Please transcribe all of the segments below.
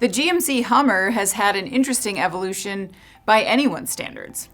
The GMC Hummer has had an interesting evolution by anyone's standards.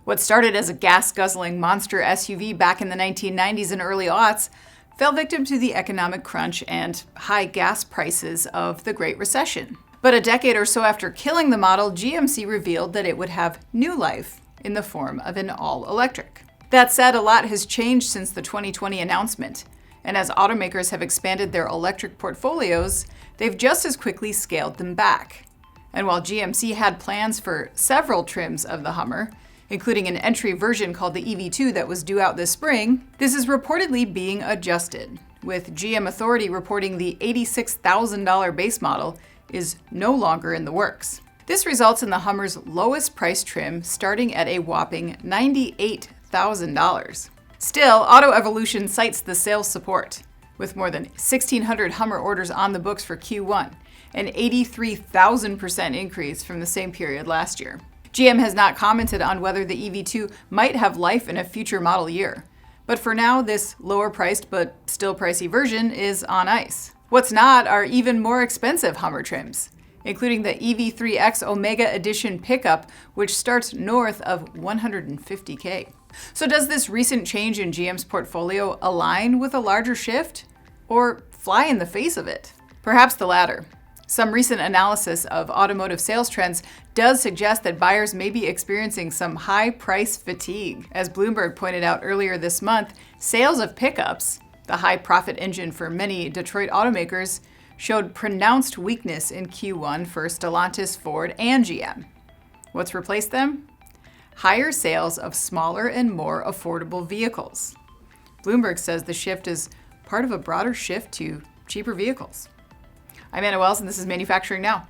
What started as a gas-guzzling monster SUV back in the 1990s and early aughts fell victim to the economic crunch and high gas prices of the Great Recession. But a decade or so after killing the model, GMC revealed that it would have new life in the form of an all-electric. That said, a lot has changed since the 2020 announcement, and as automakers have expanded their electric portfolios, they've just as quickly scaled them back. And while GMC had plans for several trims of the Hummer, including an entry version called the EV2 that was due out this spring, this is reportedly being adjusted, with GM Authority reporting the $86,000 base model is no longer in the works. This results in the Hummer's lowest price trim starting at a whopping $98,000. Still, Auto Evolution cites the sales support, with more than 1,600 Hummer orders on the books for Q1, an 83,000% increase from the same period last year. GM has not commented on whether the EV2 might have life in a future model year, but for now, this lower-priced but still pricey version is on ice. What's not are even more expensive Hummer trims, including the EV3X Omega Edition pickup, which starts north of $150K. So does this recent change in GM's portfolio align with a larger shift, or fly in the face of it? Perhaps the latter. Some recent analysis of automotive sales trends does suggest that buyers may be experiencing some high price fatigue. As Bloomberg pointed out earlier this month, sales of pickups, the high profit engine for many Detroit automakers, showed pronounced weakness in Q1 for Stellantis, Ford, and GM. What's replaced them? Higher sales of smaller and more affordable vehicles. Bloomberg says the shift is part of a broader shift to cheaper vehicles. I'm Anna Wells, and this is Manufacturing Now.